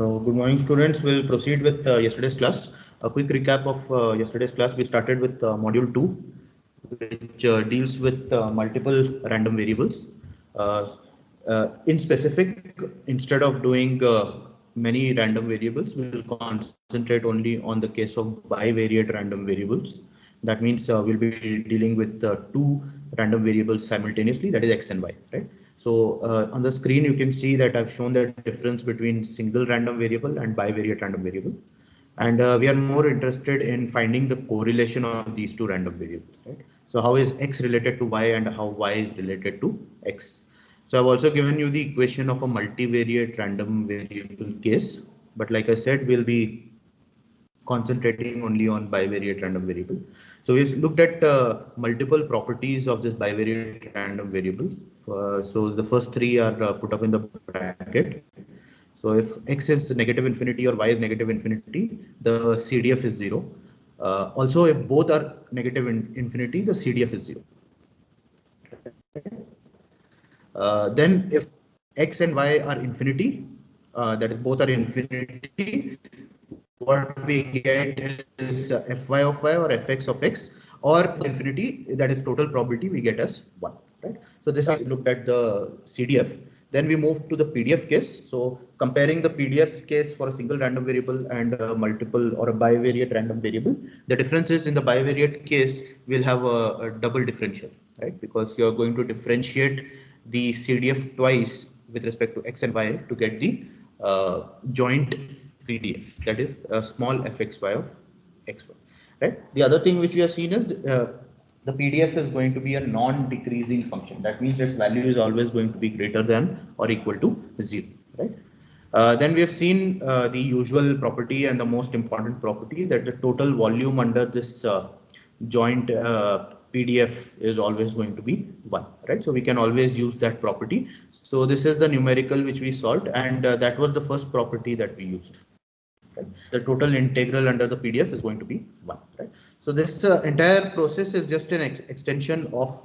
So good morning, students. We'll proceed with yesterday's class. A quick recap of yesterday's class. We started with module 2, which deals with multiple random variables. Uh, in specific, instead of doing many random variables, we'll concentrate only on the case of bivariate random variables. That means we'll be dealing with two random variables simultaneously, that is x and y, right? So on the screen, you can see that I've shown the difference between single random variable and bivariate random variable. And we are more interested in finding the correlation of these two random variables, right? So how is x related to y and how y is related to x? So I've also given you the equation of a multivariate random variable case, but like I said, we'll be concentrating only on bivariate random variable. So we've looked at multiple properties of this bivariate random variable. So the first three are put up in the bracket. So if x is negative infinity or y is negative infinity, the CDF is 0. Also, if both are negative infinity, the CDF is 0. Then if x and y are infinity, that is both are infinity, what we get is fy of y or fx of x, or infinity, that is total probability, we get as 1, right? So this is looked at the CDF. Then we move to the PDF case. So comparing the PDF case for a single random variable and a multiple or a bivariate random variable, the difference is in the bivariate case, we'll have a double differential, right? Because you're going to differentiate the CDF twice with respect to x and y to get the joint PDF, that is a small fxy of xy, right? The other thing which we have seen is the PDF is going to be a non-decreasing function. That means its value is always going to be greater than or equal to 0, right? Then we have seen the usual property and the most important property, that the total volume under this joint PDF is always going to be 1, right? So we can always use that property. So this is the numerical which we solved, and that was the first property that we used. Right? The total integral under the PDF is going to be 1, right? So this entire process is just an extension of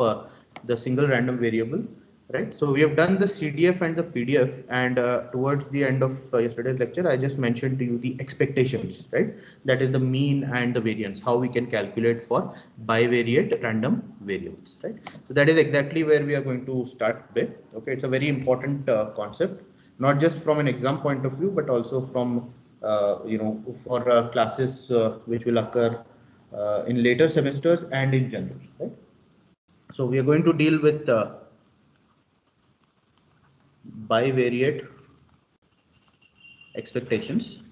the single random variable, right? So we have done the CDF and the PDF, and towards the end of yesterday's lecture, I just mentioned to you the expectations, right? That is the mean and the variance, how we can calculate for bivariate random variables, right? So that is exactly where we are going to start today. Okay, it's a very important concept, not just from an exam point of view, but also from for classes which will occur in later semesters and in general, right? So we are going to deal with bivariate expectations,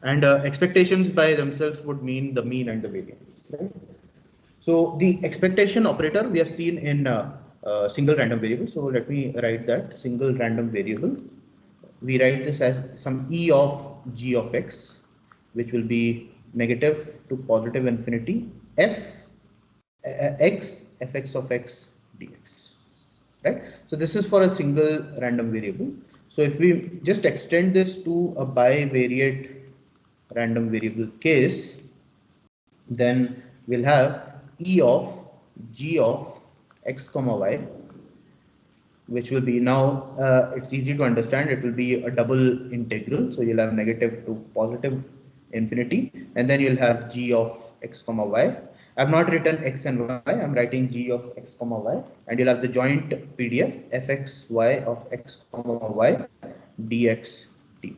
and expectations by themselves would mean the mean and the variance, right? So the expectation operator we have seen in single random variable. So let me write that single random variable. We write this as some e of g of x, which will be negative to positive infinity f x fx of x dx, right? So this is for a single random variable. So if we just extend this to a bivariate random variable case, then we'll have e of g of x comma y, which will be now it's easy to understand, it will be a double integral. So you'll have negative to positive infinity, and then you'll have g of x comma y. I've not written x and y, I'm writing g of x comma y, and you'll have the joint PDF fxy of x comma y dx dy.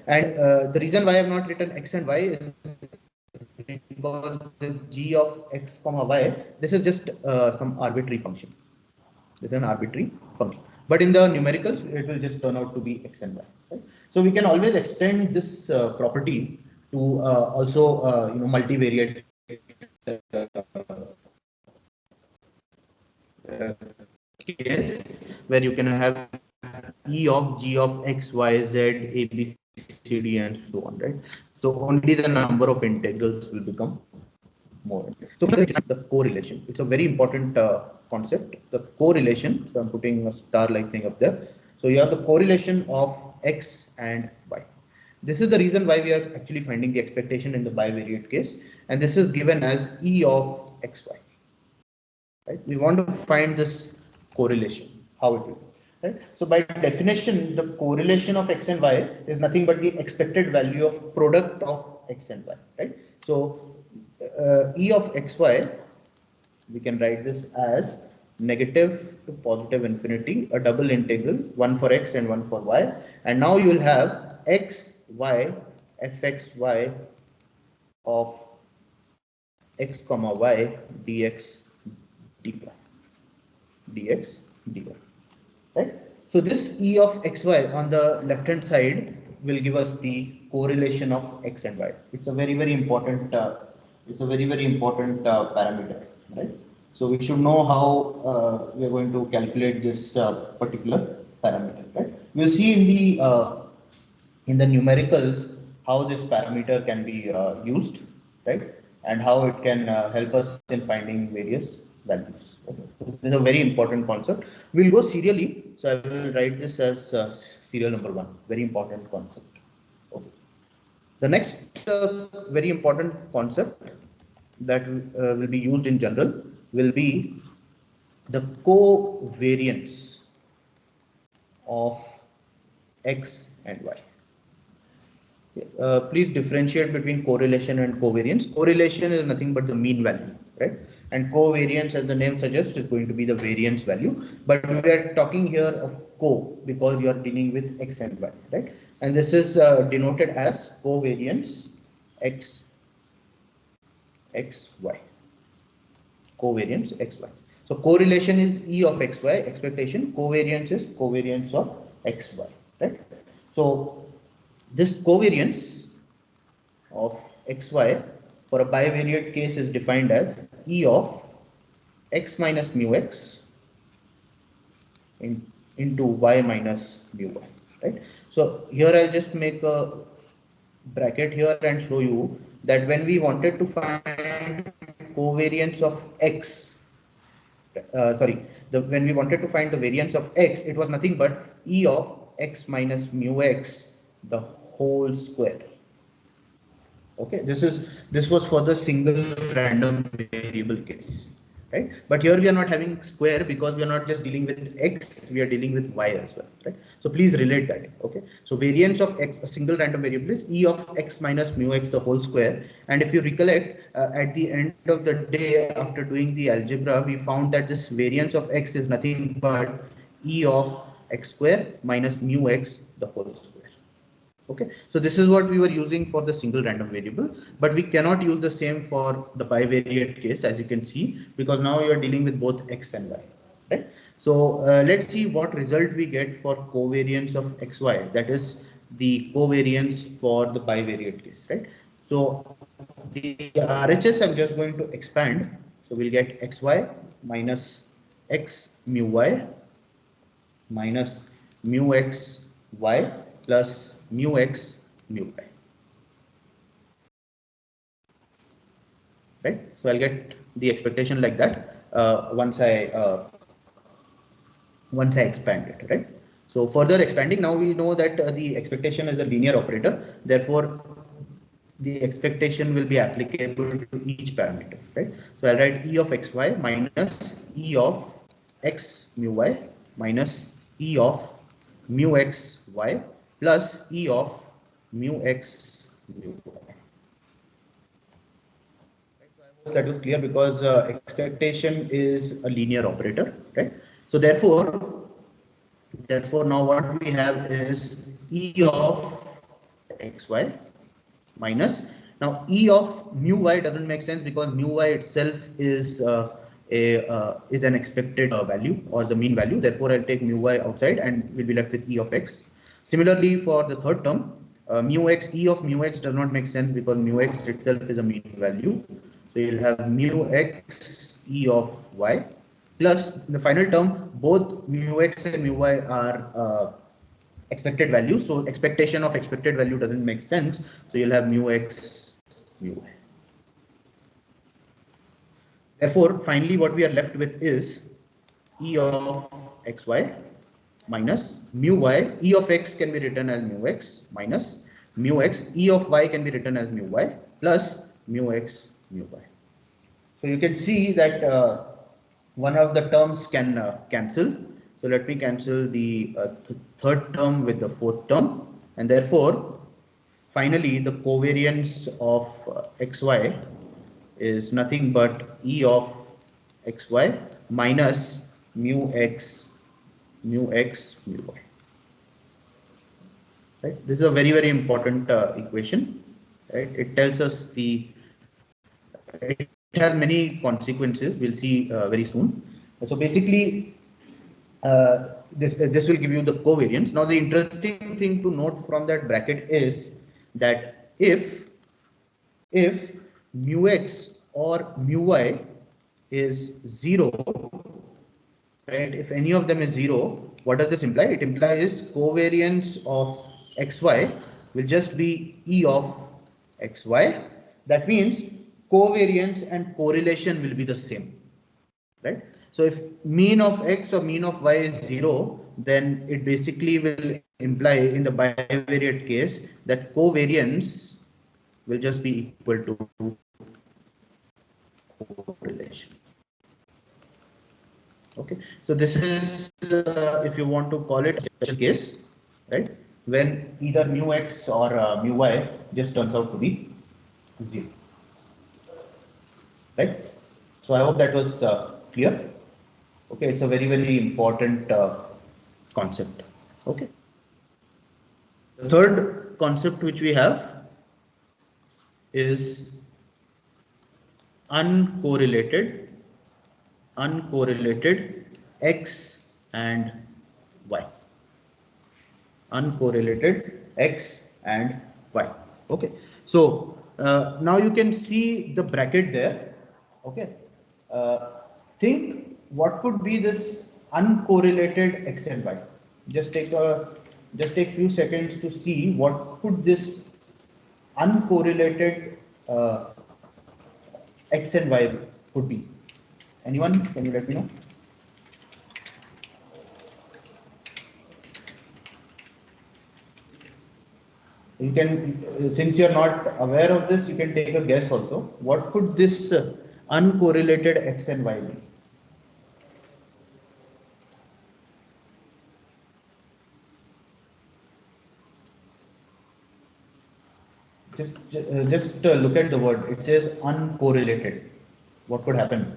And the reason why I have not written x and y is because this g of x comma y, this is just some arbitrary function. This is an arbitrary function. But in the numericals, it will just turn out to be x and y. Right? So we can always extend this property to also multivariate case, where you can have e of g of x, y, z, a, b, c, d, and so on, right? So only the number of integrals will become more. So the correlation, it's a very important concept, the correlation. So I'm putting a star like thing up there. So you have the correlation of x and y. This is the reason why we are actually finding the expectation in the bivariate case, and this is given as e of xy, right? We want to find this correlation. how it will be, right? So by definition, the correlation of x and y is nothing but the expected value of product of x and y, right? So E of xy, we can write this as negative to positive infinity, a double integral, one for x and one for y. And now you will have x, y, fxy of x comma y dx dy, dx dy, right? So this E of xy on the left hand side will give us the correlation of x and y. It's a very important parameter, right? So we should know how we are going to calculate this particular parameter, right? We'll see in the numericals how this parameter can be used, right? And how it can help us in finding various values. Okay. So this is a very important concept. We'll go serially. So I will write this as serial number 1. Very important concept. Okay. The next very important concept that will be used in general will be the covariance of x and y. Please differentiate between correlation and covariance. Correlation is nothing but the mean value, right? And covariance, as the name suggests, is going to be the variance value. But we are talking here of co because you are dealing with x and y, right? And this is denoted as covariance x xy. Covariance xy. So correlation is E of xy, expectation. Covariance is covariance of xy, right? So this covariance of xy for a bivariate case is defined as E of x minus mu x into y minus mu y, right? So here I'll just make a bracket here and show you that when we wanted to find covariance of x, when we wanted to find the variance of x, it was nothing but E of x minus mu x the whole square. Okay, this was for the single random variable case, right? But here we are not having square because we are not just dealing with x, we are dealing with y as well, right? So please relate that. Okay, so variance of x, a single random variable, is E of x minus mu x the whole square. And if you recollect, at the end of the day, after doing the algebra, we found that this variance of x is nothing but E of x square minus mu x the whole square. Okay, so this is what we were using for the single random variable, but we cannot use the same for the bivariate case, as you can see, because now you are dealing with both x and y, right? So let's see what result we get for covariance of xy, that is the covariance for the bivariate case, right? So the RHS I'm just going to expand, so we'll get xy minus x mu y minus mu x y plus mu x mu y, right? So I'll get the expectation like that once I expand it, right? So further expanding, now we know that the expectation is a linear operator, therefore the expectation will be applicable to each parameter, right? So I'll write E of xy minus E of x mu y minus E of mu x y plus E of mu x mu y. That was clear because expectation is a linear operator, right? So therefore now what we have is E of xy minus, now E of mu y doesn't make sense because mu y itself is is an expected value or the mean value. Therefore, I'll take mu y outside and we'll be left with E of x. Similarly, for the third term, mu x, E of mu x does not make sense because mu x itself is a mean value. So you'll have mu x E of y plus in the final term, both mu x and mu y are expected value. So expectation of expected value doesn't make sense. So you'll have mu x mu y. Therefore, finally, what we are left with is E of xy minus mu y. E of x can be written as mu x minus mu x. E of y can be written as mu y plus mu x mu y. So you can see that one of the terms can cancel. So let me cancel the third term with the fourth term, and therefore finally the covariance of xy is nothing but E of xy minus mu x mu x mu y. Right? This is a very important equation. Right? It tells us it has many consequences. We'll see very soon. So basically, this will give you the covariance. Now the interesting thing to note from that bracket is that if mu x or mu y is 0, right? If any of them is 0, what does this imply? It implies covariance of xy will just be E of xy. That means covariance and correlation will be the same, right? So if mean of x or mean of y is 0, then it basically will imply in the bivariate case that covariance will just be equal to correlation. Okay, so this is if you want to call it a special case, right? When either mu x or mu y just turns out to be 0, right? So I hope that was clear. Okay, it's a very important concept. Okay. The third concept which we have is uncorrelated x and y. Uncorrelated x and y. Okay. So now you can see the bracket there. Okay. Think what could be this uncorrelated x and y. Just take few seconds to see what could this uncorrelated x and y could be. Anyone? Can you let me know? You can, since you're not aware of this, you can take a guess also. What could this uncorrelated x and y be? Just look at the word. It says uncorrelated. What could happen?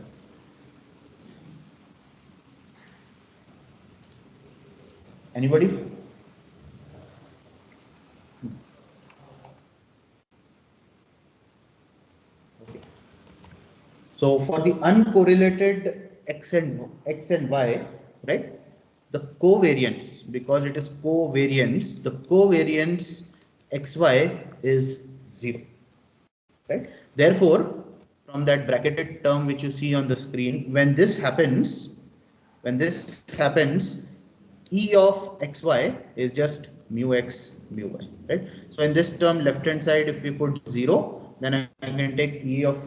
Anybody? Okay. So for the uncorrelated x and y, right? The covariance, because it is covariance, the covariance xy is 0, right? Therefore, from that bracketed term which you see on the screen, when this happens, E of xy is just mu x mu y, right? So in this term, left hand side, if we put 0, then I can take E of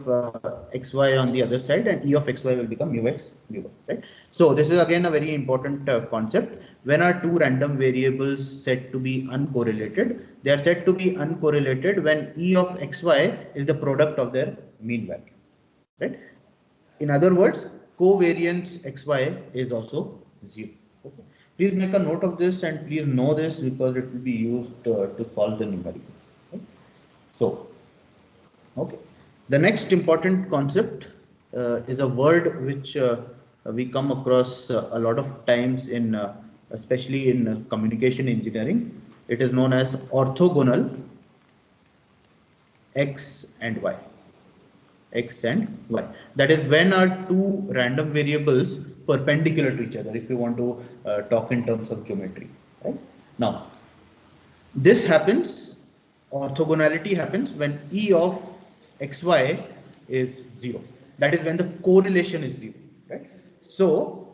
xy on the other side, and E of xy will become mu x mu y, right? So this is again a very important concept. When are two random variables said to be uncorrelated? They are said to be uncorrelated when E of xy is the product of their mean value, right? In other words, covariance xy is also 0. Okay. Please make a note of this and please know this because it will be used to solve the numericals. Okay. So, okay. The next important concept is a word which we come across a lot of times in, especially in communication engineering. It is known as orthogonal x and y. X and y. That is when are two random variables perpendicular to each other, if you want to talk in terms of geometry. Right? Now, this happens, orthogonality happens when E of xy is 0. That is when the correlation is 0. Right? So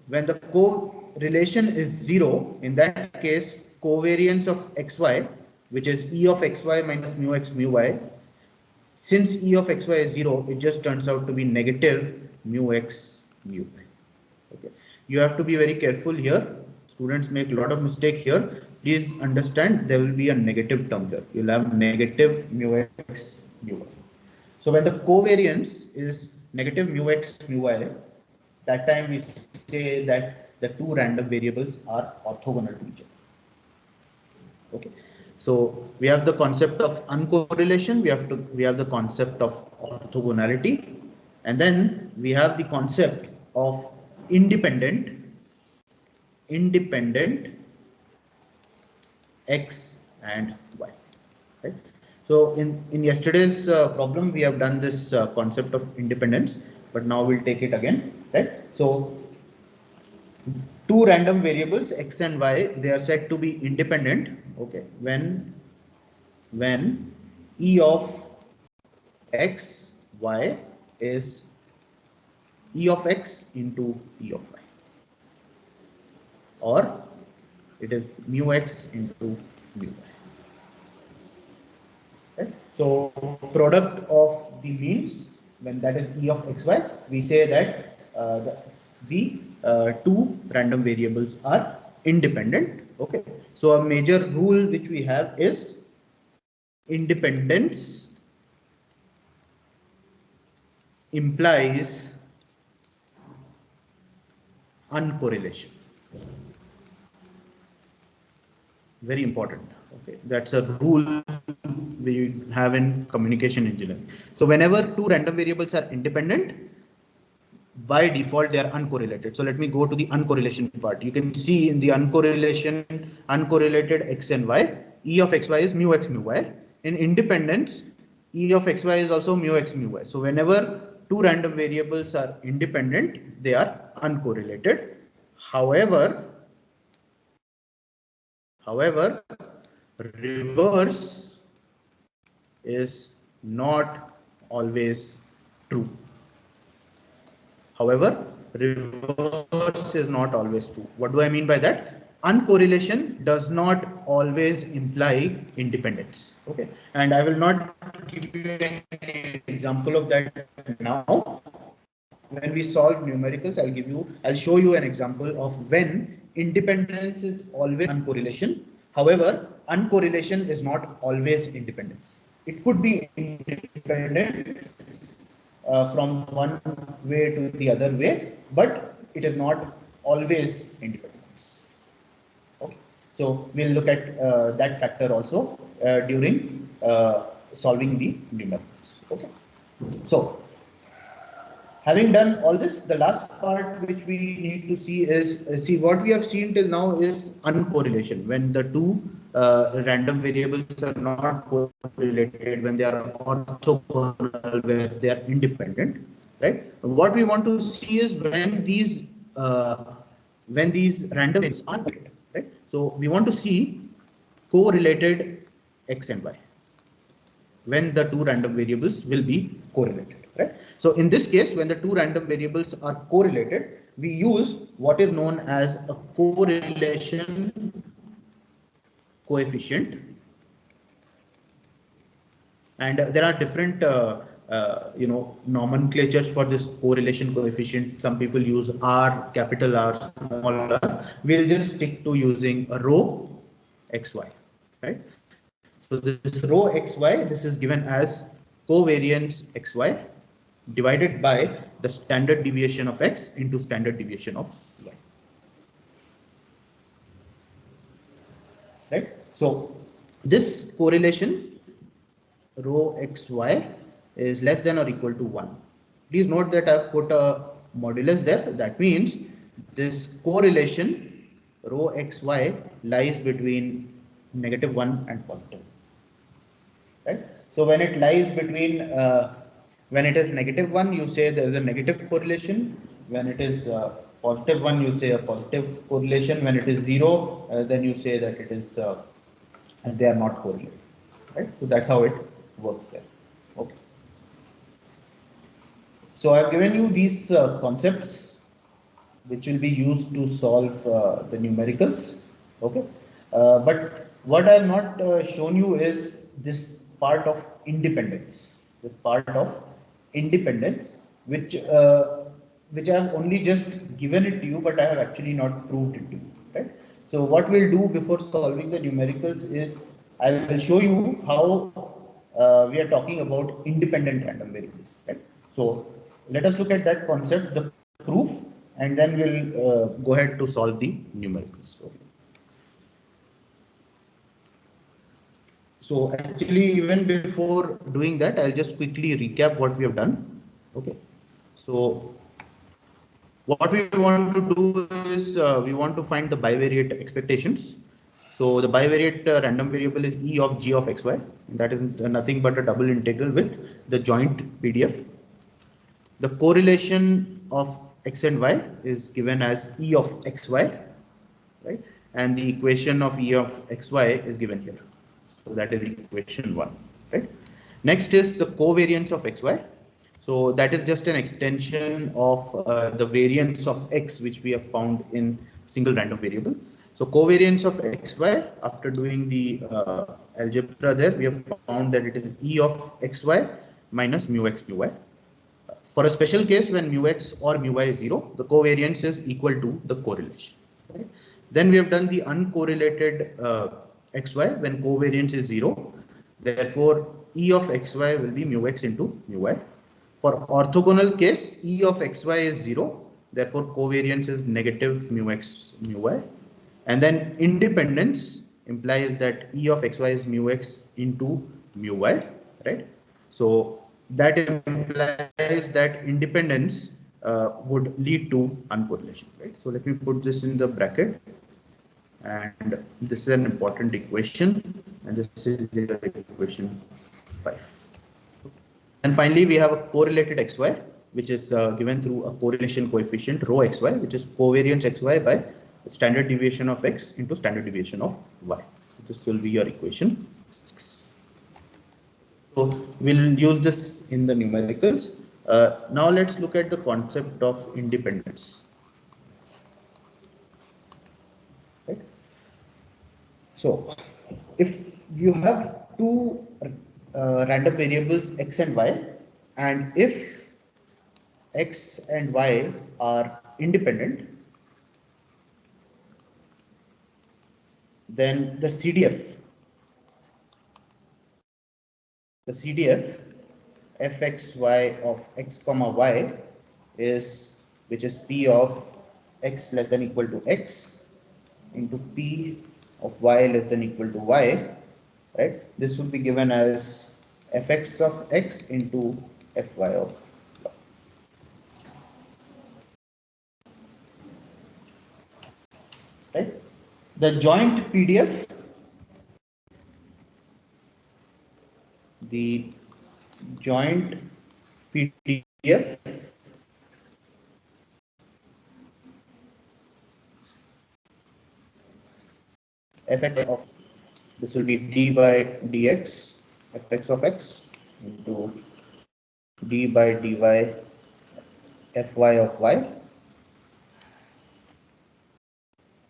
when the correlation is 0, in that case, covariance of xy, which is E of xy minus mu x mu y, since E of xy is 0, it just turns out to be negative mu x mu y. Okay. You have to be very careful here. Students make a lot of mistake here. Please understand there will be a negative term here. You'll have negative mu x mu y. So when the covariance is negative mu x mu y, that time we say that the two random variables are orthogonal to each other. Okay, so we have the concept of uncorrelation, we have the concept of orthogonality, and then we have the concept of independent x and y, right? So in yesterday's problem we have done this concept of independence, but now we'll take it again, right? So two random variables x and y, they are said to be independent, okay, when e of x y is e of x into e of y, or it is mu x into mu y. Right? So product of the means, when that is e of xy, we say that the two random variables are independent. Okay. So a major rule which we have is independence implies uncorrelation. Very important. Okay, that's a rule we have in communication engineering. So whenever two random variables are independent, by default they are uncorrelated. So let me go to the uncorrelation part. You can see in the uncorrelated x and y, e of xy is mu x mu y. In independence, e of xy is also mu x mu y. So whenever two random variables are independent, they are uncorrelated. However, reverse is not always true. However, reverse is not always true. What do I mean by that? Uncorrelation does not always imply independence. Okay, and I will not give you an example of that now. When we solve numericals, I'll show you an example of when independence is always uncorrelation. However, uncorrelation is not always independence. It could be independent from one way to the other way, but it is not always independence. Okay, so we'll look at that factor also during solving the numericals. Okay, so having done all this, the last part which we need to see is see what we have seen till now is uncorrelation, when the two random variables are not correlated, when they are orthogonal, where they are independent, right? What we want to see is when these random variables are correlated, right? So we want to see correlated x and y, when the two random variables will be correlated, right? So in this case, when the two random variables are correlated, we use what is known as a correlation coefficient, and there are different nomenclatures for this correlation coefficient. Some people use R, capital R, small r. We'll just stick to using a rho xy, right? So this rho xy, this is given as covariance xy divided by the standard deviation of x into standard deviation of y. Right? So this correlation rho xy is less than or equal to 1. Please note that I've put a modulus there. That means this correlation rho xy lies between -1 and positive. Right? So when it lies between when it is -1, you say there is a negative correlation. When it is +1, you say a positive correlation. When it is 0, then you say that it is and they are not correlated. Right? So that's how it works there. Okay. So I've given you these concepts which will be used to solve the numericals. Okay. But what I have not shown you is this part of independence. This part of independence, which I have only just given it to you, but I have actually not proved it to you. Right. So what we'll do before solving the numericals is I will show you how we are talking about independent random variables. Right. So let us look at that concept, the proof, and then we'll go ahead to solve the numericals. Okay. So actually, even before doing that, I'll just quickly recap what we have done. Okay. So what we want to do is we want to find the bivariate expectations. So the bivariate random variable is E of g of xy. That is nothing but a double integral with the joint PDF. The correlation of x and y is given as E of xy, right? And the equation of E of xy is given here. So that is equation 1, right? Next is the covariance of xy. So that is just an extension of the variance of x, which we have found in single random variable. So covariance of xy, after doing the algebra there, we have found that it is E of xy minus mu x mu y. For a special case, when mu x or mu y is 0, the covariance is equal to the correlation. Right? Then we have done the uncorrelated xy when covariance is 0. Therefore, E of xy will be mu x into mu y. For orthogonal case, E of xy is 0. Therefore, covariance is negative mu x mu y. And then independence implies that E of xy is mu x into mu y, right? So that implies that independence would lead to uncorrelation, right? So let me put this in the bracket, and this is an important equation, and this is the equation 5. And finally, we have a correlated xy, which is given through a correlation coefficient rho xy, which is covariance xy by standard deviation of x into standard deviation of y. This will be your equation 6. So we'll use this in the numericals. Now let's look at the concept of independence. Right? So if you have two random variables x and y, and if x and y are independent, then the CDF fxy of x comma y is, which is p of x less than equal to x into p of y less than equal to y, right? This would be given as fx of x into fy of y. Right? The joint PDF, the joint PDF fx of, this will be d by dx fx of x into d by dy fy of y.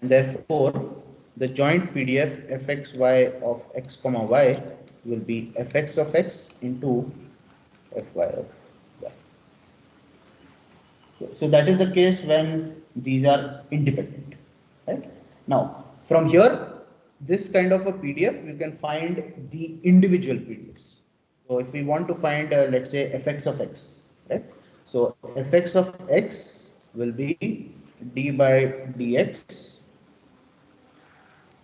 And therefore, the joint PDF fxy of x comma y will be fx of x into fy of y. So that is the case when these are independent, right? Now, from here, this kind of a PDF, you can find the individual PDFs. So if we want to find, let's say, fx of x, right? So fx of x will be d by dx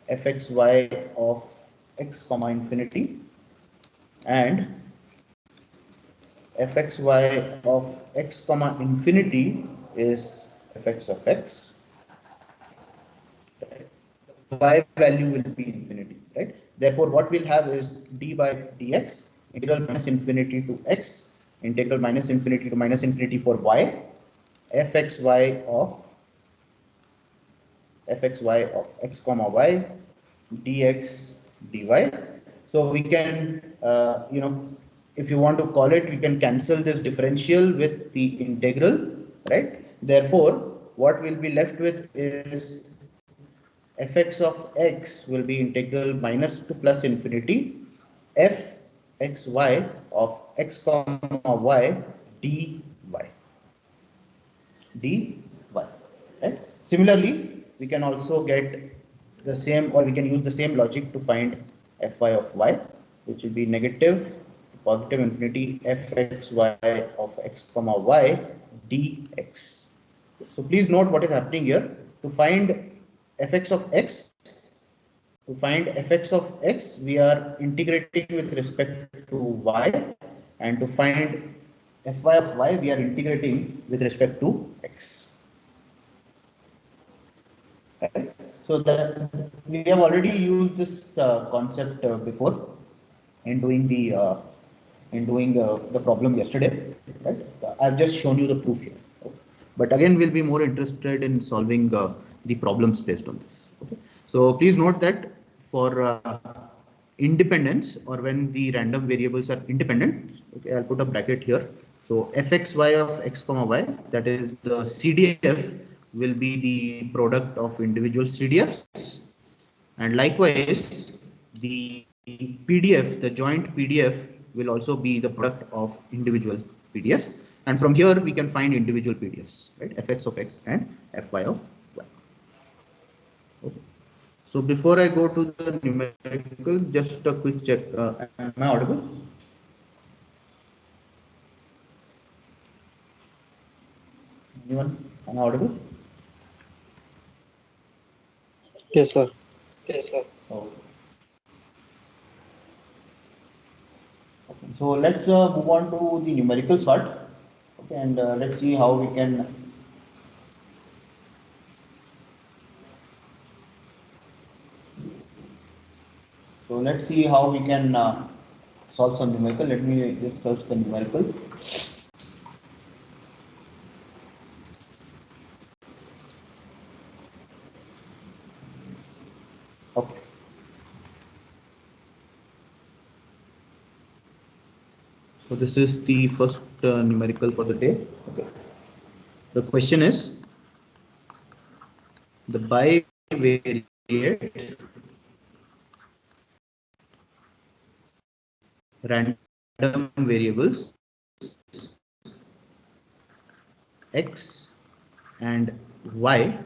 fxy of x comma infinity, and fxy of x comma infinity is fx of x. Y value will be infinity, right? Therefore, what we'll have is d by dx integral minus infinity to x integral minus infinity to minus infinity for y fxy of x comma y dx dy. So we can, if you want to call it, we can cancel this differential with the integral, right? Therefore, what we'll be left with is fx of x will be integral minus to plus infinity f xy of x comma y dy. Right? Similarly, we can also get the same, or we can use the same logic to find fy of y, which will be negative to positive infinity fxy of x comma y dx. So please note what is happening here. To find fx of x, we are integrating with respect to y, and to find fy of y, we are integrating with respect to x. Right? So that we have already used this concept before in doing the problem yesterday, right? I've just shown you the proof here. Okay. But again, we'll be more interested in solving the problems based on this. Okay. So please note that for independence, or when the random variables are independent, okay, I'll put a bracket here. So fxy of x comma y, that is the CDF, will be the product of individual CDFs, and likewise the PDF, the joint PDF, will also be the product of individual PDFs, and from here we can find individual PDFs, right? Fx of x and fy of y. Okay. So before I go to the numericals, just a quick check. Am I audible? Anyone? Am I audible? Yes, sir. Yes, sir. Okay. So let's move on to the numerical part. Okay, and let's see how we can. So let's see how we can solve some numerical. Let me just search the numerical. Okay. So this is the first numerical for the day. Okay. The question is the bivariate random variables x and y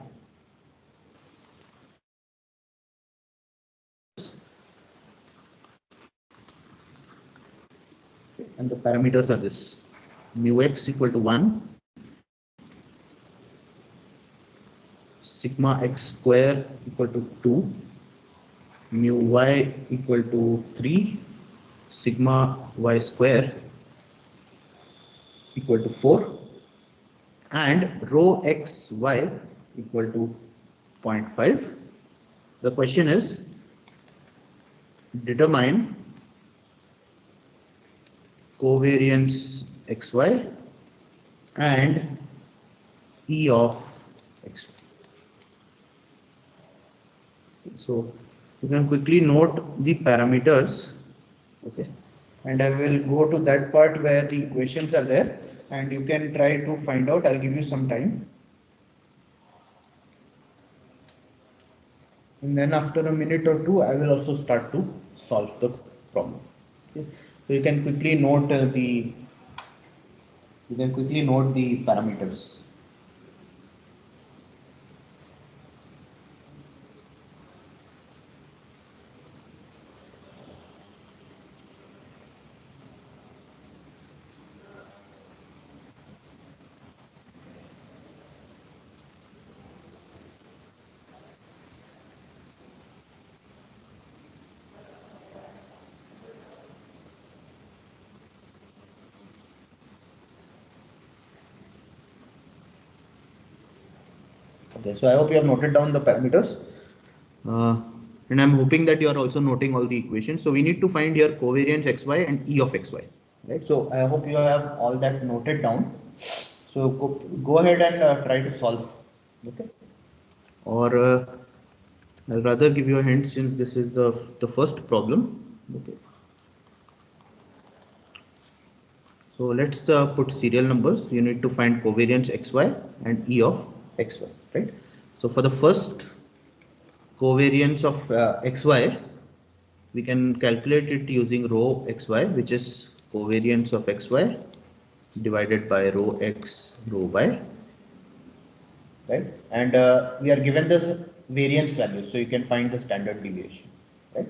and the parameters are this: mu x equal to 1, sigma x square equal to 2, mu y equal to 3, sigma y square equal to 4, and rho x y equal to 0.5. The question is determine covariance xy and E of xy. So you can quickly note the parameters. Okay, and I will go to that part where the equations are there, and you can try to find out. I'll give you some time, and then after a minute or two I will also start to solve the problem. Okay. So you can quickly note the parameters. Okay, so I hope you have noted down the parameters. And I'm hoping that you are also noting all the equations. So we need to find here covariance xy and E of xy, right? So I hope you have all that noted down. So go ahead and try to solve. Okay. Or I'll rather give you a hint, since this is the first problem. Okay. So let's put serial numbers. You need to find covariance xy and E of xy, right? So for the first covariance of xy, we can calculate it using rho xy, which is covariance of xy divided by rho x rho y, right? And we are given the variance value, so you can find the standard deviation, right?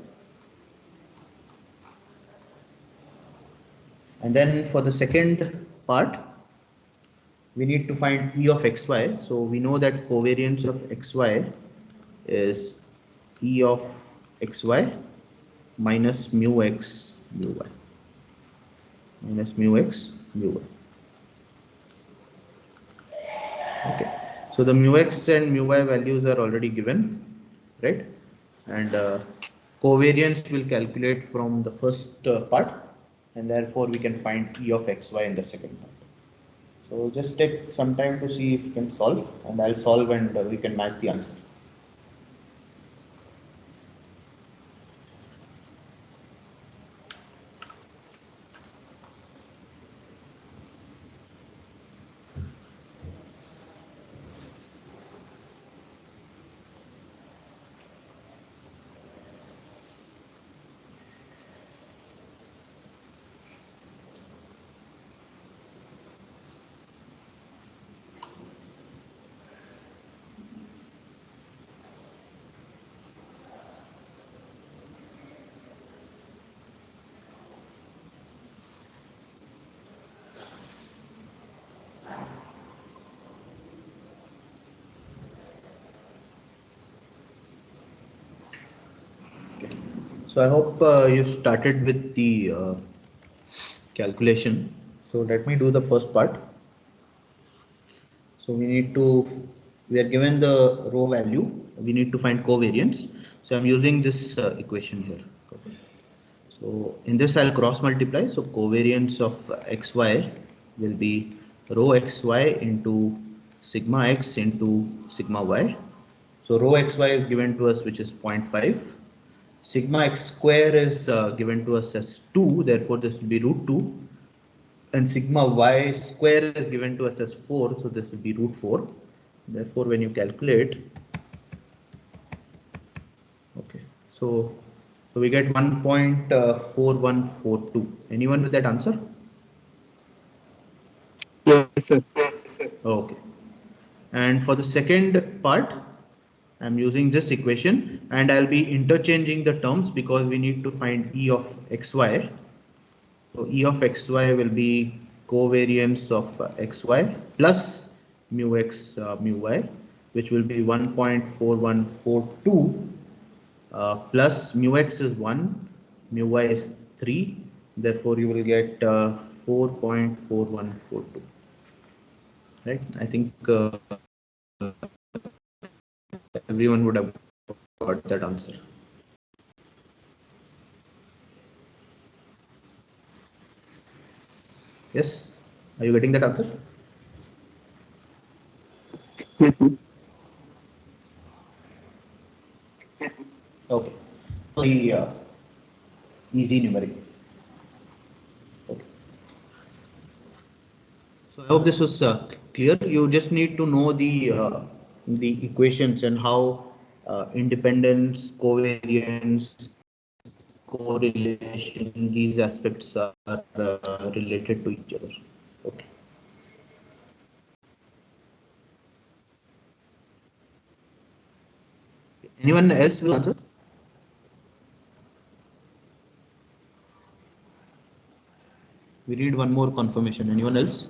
And then for the second part, we need to find E of xy. So we know that covariance of xy is E of xy minus mu x mu y minus mu x mu y. Okay, so the mu x and mu y values are already given, right? And covariance will calculate from the first part, and therefore we can find E of xy in the second part. So just take some time to see if you can solve, and I'll solve and we can match the answer. So I hope you started with the calculation. So let me do the first part. So we are given the row value. We need to find covariance. So I'm using this equation here. Okay. So in this I'll cross multiply. So covariance of xy will be rho xy into sigma x into sigma y. So rho xy is given to us, which is 0.5. Sigma x square is given to us as 2, therefore this will be root 2. And sigma y square is given to us as 4, so this will be root 4. Therefore, when you calculate, okay, so we get 1.4142. Anyone with that answer? Yes, sir. Okay. And for the second part, I'm using this equation and I'll be interchanging the terms because we need to find E of xy. So E of xy will be covariance of xy plus mu x mu y, which will be 1.4142 plus mu x is 1, mu y is 3. Therefore, you will get 4.4142. Right? I think everyone would have got that answer. Yes? Are you getting that answer? Okay. The easy numeric. Okay. So I hope this was clear. You just need to know the equations and how independence, covariance, correlation, these aspects are related to each other. Okay. Anyone else will answer? We need one more confirmation. Anyone else?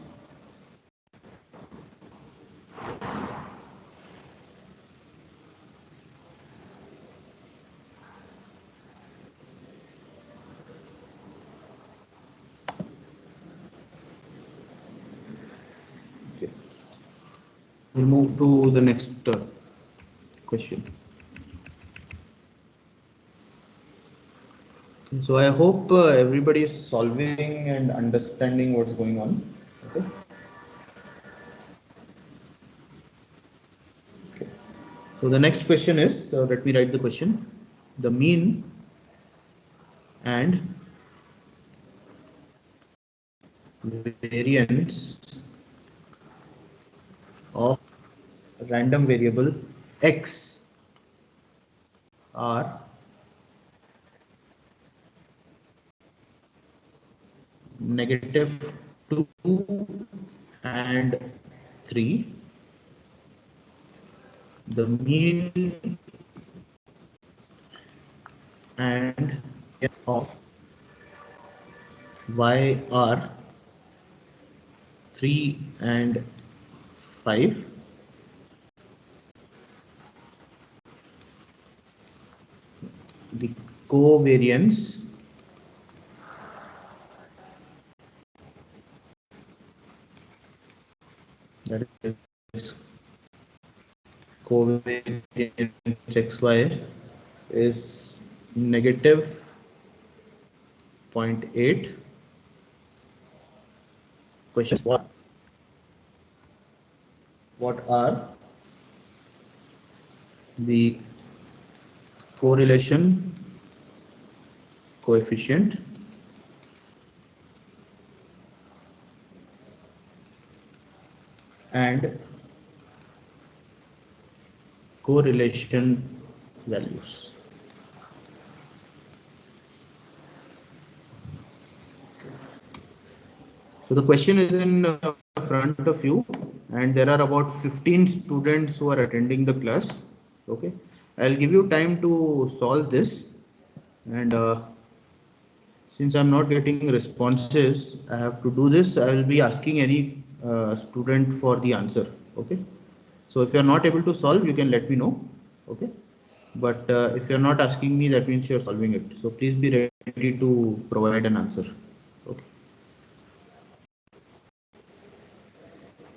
Okay. We'll move to the next question. So I hope everybody is solving and understanding what's going on. Okay. Okay. So the next question is, so let me write the question. The mean and variance of random variable x are -2 and 3. The mean and of y are 3 and 5. The covariance that is covariance xy is negative 0.8. Questions: what are the correlation coefficient and correlation values? So the question is in front of you, and there are about 15 students who are attending the class. Okay, I'll give you time to solve this, and since I'm not getting responses, I have to do this. I will be asking any student for the answer. Okay, so if you're not able to solve, you can let me know. Okay, but if you're not asking me, that means you're solving it. So please be ready to provide an answer. Okay.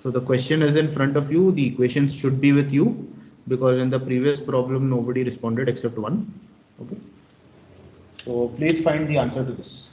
So the question is in front of you. The equations should be with you, because in the previous problem nobody responded except one. Okay. So please find the answer to this.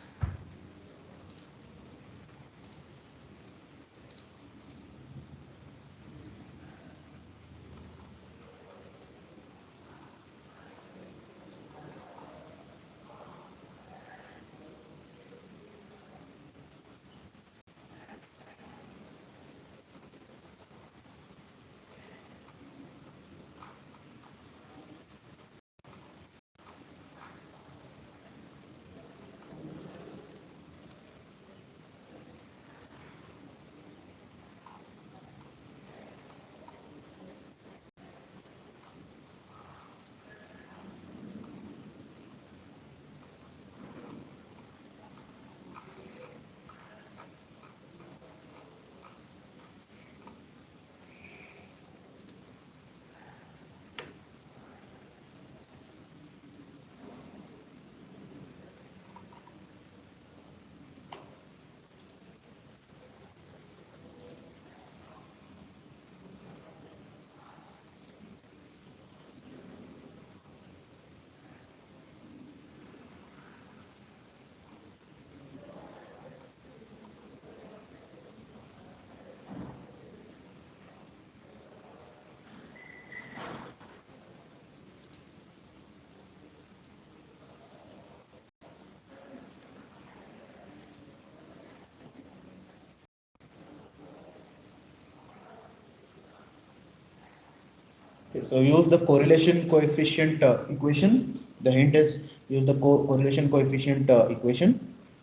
Okay, so use the correlation coefficient equation. The hint is use the correlation coefficient equation.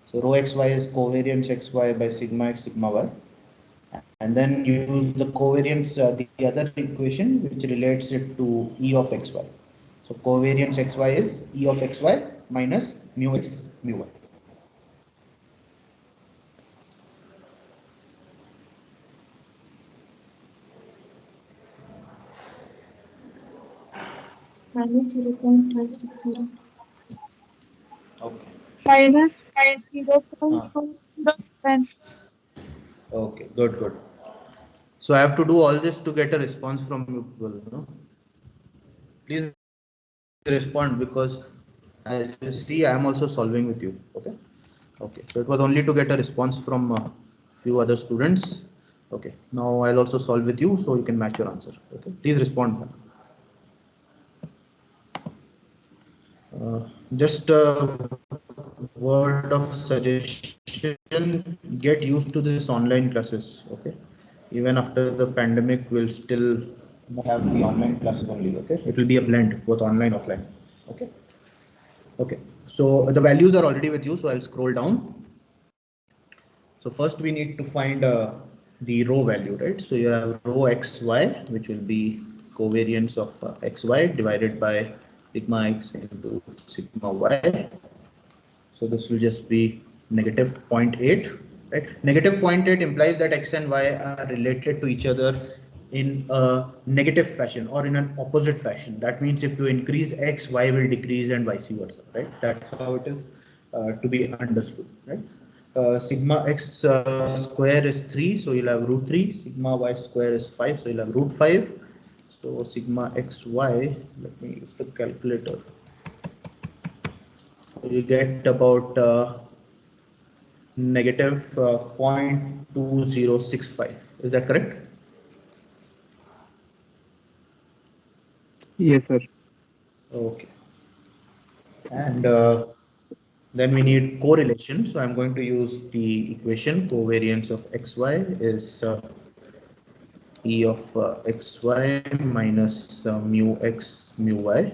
So rho xy is covariance xy by sigma x sigma y, and then use the covariance the other equation which relates it to E of xy. So covariance xy is E of xy minus mu x mu y. Minus 0.560. Okay. Minus Uh, 0.407. okay, good. So I have to do all this to get a response from you people. No? Please respond, because as you see, I am also solving with you. Okay. Okay. So it was only to get a response from few other students. Okay. Now I'll also solve with you, so you can match your answer. Okay. Please respond. Just a word of suggestion: get used to this online classes. Okay. Even after the pandemic, we'll still have the online classes only. Okay. It will be a blend, both online offline. Okay. Okay. So the values are already with you. So I'll scroll down. So first we need to find the rho value, right? So you have rho xy, which will be covariance of xy divided by sigma x into sigma y. So this will just be negative 0.8, right? Negative 0.8 implies that x and y are related to each other in a negative fashion or in an opposite fashion. That means if you increase x, y will decrease and vice versa, right? That's how it is to be understood, right? Sigma x square is 3, so you'll have root 3. Sigma y square is 5, so you'll have root 5. So sigma xy, let me use the calculator. So you get about negative 0.2065. Is that correct? Yes, sir. Okay. And then we need correlation. So I'm going to use the equation covariance of xy is E of xy minus mu x mu y.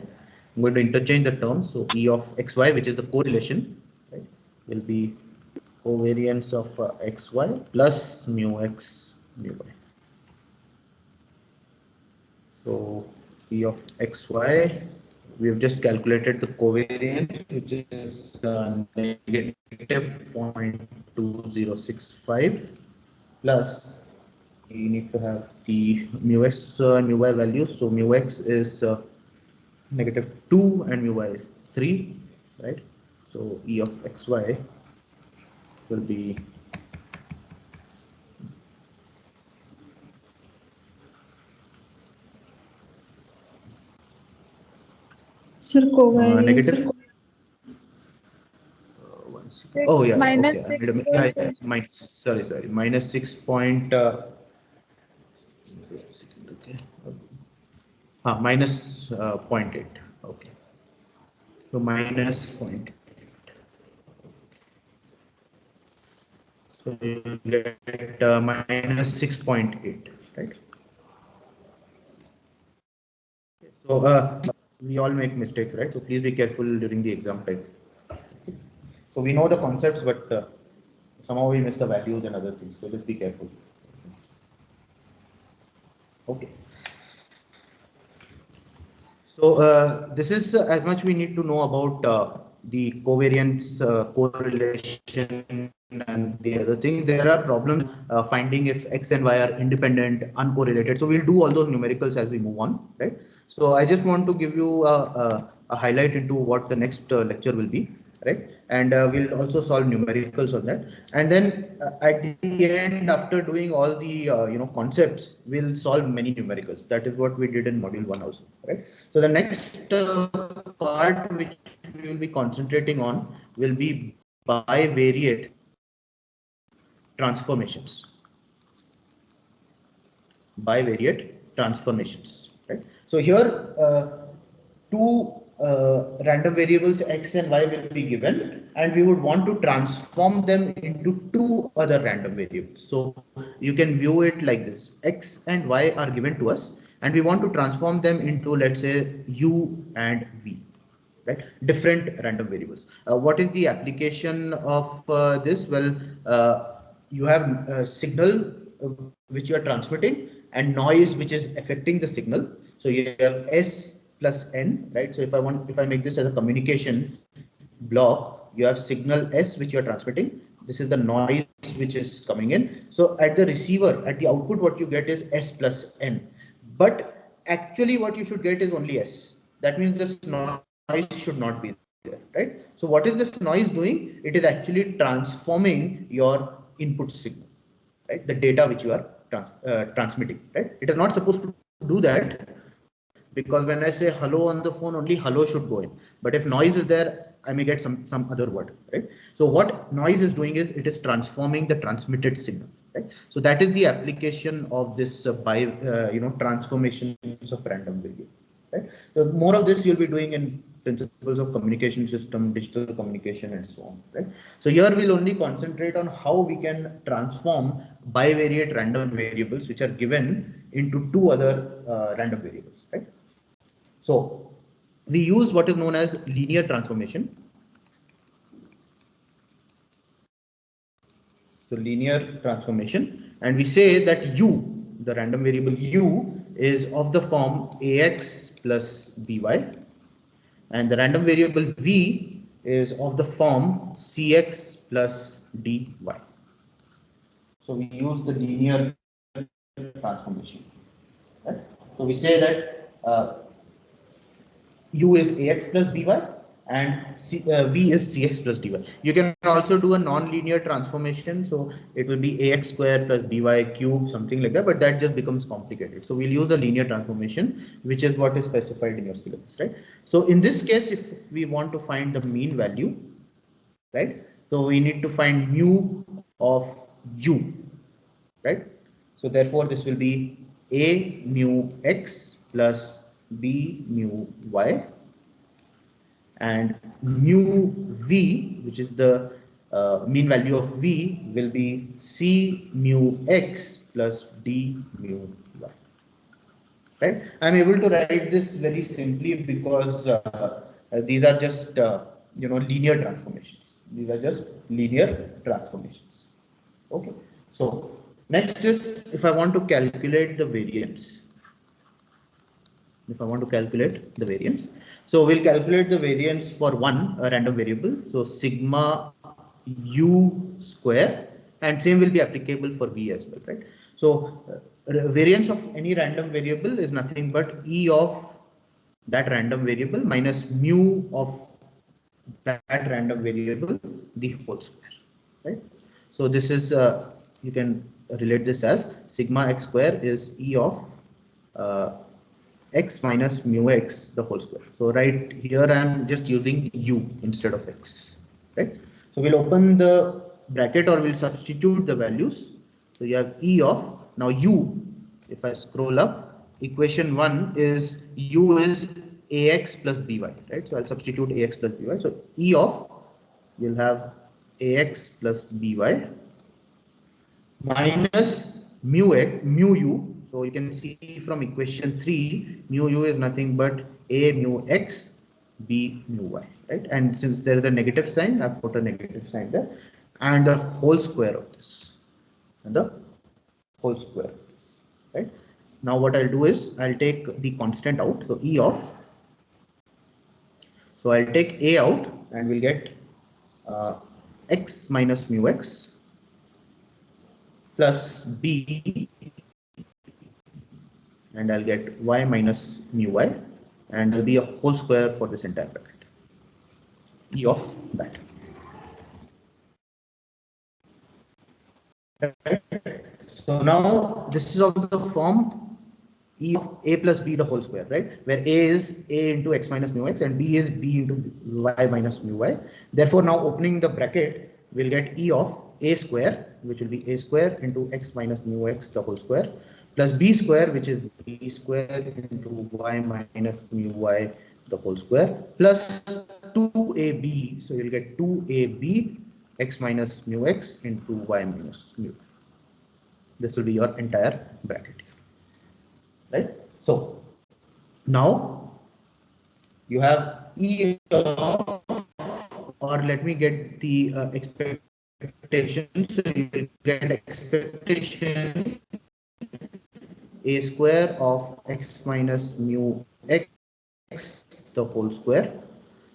I'm going to interchange the terms. So E of xy, which is the correlation, right, will be covariance of xy plus mu x mu y. So E of xy, we have just calculated the covariance, which is negative 0.2065 plus we need to have the mu x mu y values. So mu x is negative 2 and mu y is 3, right? So E of xy will be Sir, covariance. negative. Oh yeah, minus okay. 6. Yeah, minus. Sorry. Minus 6 point. Okay. Minus 0.8. Okay. So minus 0.8. So you get minus 6.8, right? So we all make mistakes, right? So please be careful during the exam time. So we know the concepts, but somehow we miss the values and other things. So just be careful. Okay. So this is as much we need to know about the covariance correlation and the other things. There are problems finding if x and y are independent, uncorrelated. So we'll do all those numericals as we move on, right? So I just want to give you a highlight into what the next lecture will be, right? And we'll also solve numericals on that. And then at the end, after doing all the concepts, we'll solve many numericals. That is what we did in module 1 also, right? So the next part which we will be concentrating on will be bivariate transformations. Bivariate transformations, right? So here two random variables x and y will be given, and we would want to transform them into two other random variables. So you can view it like this: x and y are given to us, and we want to transform them into, let's say, u and v, right? Different random variables. What is the application of this? Well, you have a signal which you are transmitting and noise which is affecting the signal. So you have S plus N, right? So if I make this as a communication block, you have signal S which you are transmitting. This is the noise which is coming in. So at the receiver, at the output, what you get is S plus N. But actually what you should get is only S. That means this noise should not be there, right? So what is this noise doing? It is actually transforming your input signal, right? The data which you are transmitting, right? It is not supposed to do that, because when I say hello on the phone, only hello should go in. But if noise is there, I may get some other word, right? So what noise is doing is it is transforming the transmitted signal, right? So that is the application of this transformations of random variable, right? So more of this you'll be doing in principles of communication system, digital communication, and so on, right? So here we'll only concentrate on how we can transform bivariate random variables which are given into two other random variables, right? So we use what is known as linear transformation. So linear transformation, and we say that u, the random variable u, is of the form ax plus by, and the random variable v is of the form cx plus dy. So we use the linear transformation. Right? So we say that u is ax plus by and v is cx plus dy. You can also do a non-linear transformation, so it will be ax square plus by cube, something like that, but that just becomes complicated. So we'll use a linear transformation, which is what is specified in your syllabus, right? So in this case, if we want to find the mean value, right? So we need to find mu of u, right? So therefore, this will be a mu x plus b mu y, and mu v, which is the mean value of v, will be c mu x plus d mu y. Right? I'm able to write this very simply because these are just linear transformations. These are just linear transformations. Okay. So next is if I want to calculate the variance. If I want to calculate the variance, so we'll calculate the variance for a random variable. So sigma u square, and same will be applicable for v as well, right? So variance of any random variable is nothing but e of that random variable minus mu of that random variable, the whole square, right? So this is you can relate this as sigma x square is e of uh, x minus mu x the whole square. So right here I am just using u instead of x, right? So we'll open the bracket or we'll substitute the values. So you have e of, now u, if I scroll up, equation 1 is u is ax plus by, right? So I'll substitute ax plus by. So e of, you'll have ax plus by minus mu u. So you can see from equation 3, mu u is nothing but a mu x b mu y, right? And since there is a negative sign, I've put a negative sign there, and the whole square of this, and the whole square of this, right? Now what I'll do is I'll take the constant out, so e of, so I'll take a out and we'll get x minus mu x plus b, and I'll get y minus mu y, and there'll be a whole square for this entire bracket, e of that. So now this is of the form e of a plus b the whole square, right? Where a is a into x minus mu x and b is b into y minus mu y. Therefore, now opening the bracket, we'll get e of a square, which will be a square into x minus mu x the whole square, plus b square, which is b square into y minus mu y the whole square, plus 2ab. So you'll get 2ab x minus mu x into y minus mu. This will be your entire bracket, right? So now you have e of, or let me get the expectation. So you will get expectation a square of x minus mu x the whole square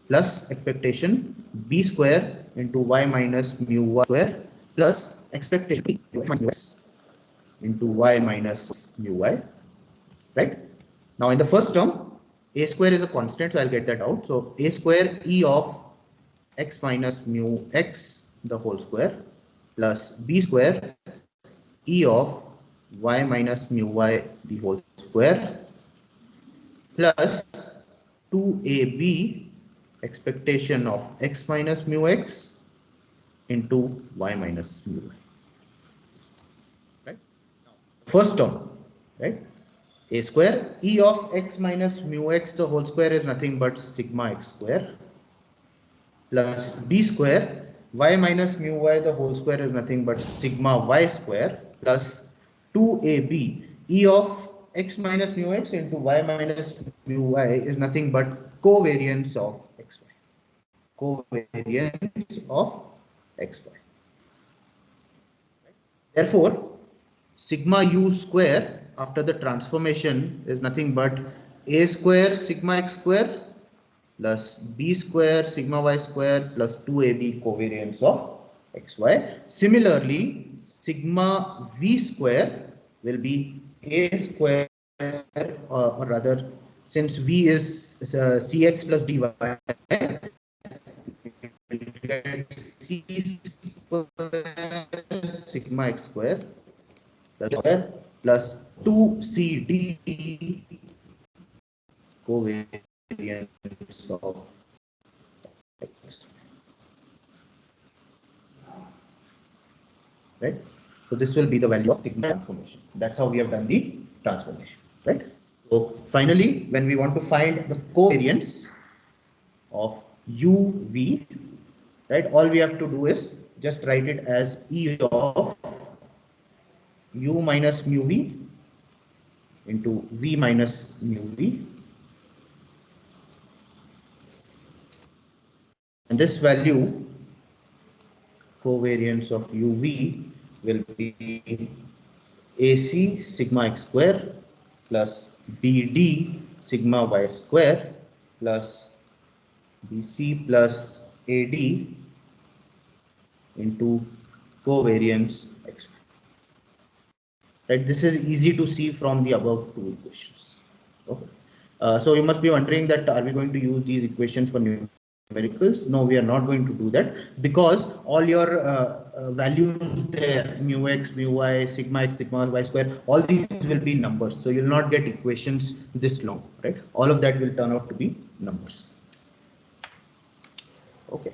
plus expectation b square into y minus mu y square plus expectation b minus mu x into y minus mu y, right? Now in the first term, a square is a constant, so I'll get that out. So a square e of x minus mu x the whole square plus b square e of y minus mu y the whole square plus 2ab expectation of x minus mu x into y minus mu y, right? First term, right? A square e of x minus mu x the whole square is nothing but sigma x square plus b square y minus mu y the whole square is nothing but sigma y square plus 2ab e of x minus mu x into y minus mu y is nothing but covariance of xy. Covariance of xy. Therefore, sigma u square after the transformation is nothing but a square sigma x square plus b square sigma y square plus 2ab covariance of xy. Similarly, sigma v square will be a square or rather, since v is cx plus dy, get c square sigma x square plus 2cd covariance of x. Right? So this will be the value of sigma transformation. That's how we have done the transformation. Right? So finally, when we want to find the covariance of uv, right, all we have to do is just write it as E of u minus mu v into v minus mu v, and this value, covariance of uv, will be AC sigma x square plus BD sigma y square plus BC plus AD into covariance x. Right, this is easy to see from the above two equations. Okay. So you must be wondering that are we going to use these equations for numericals? No, we are not going to do that, because all your values there, mu x, mu y, sigma x, sigma y square, all these will be numbers. So you'll not get equations this long, right? All of that will turn out to be numbers. Okay.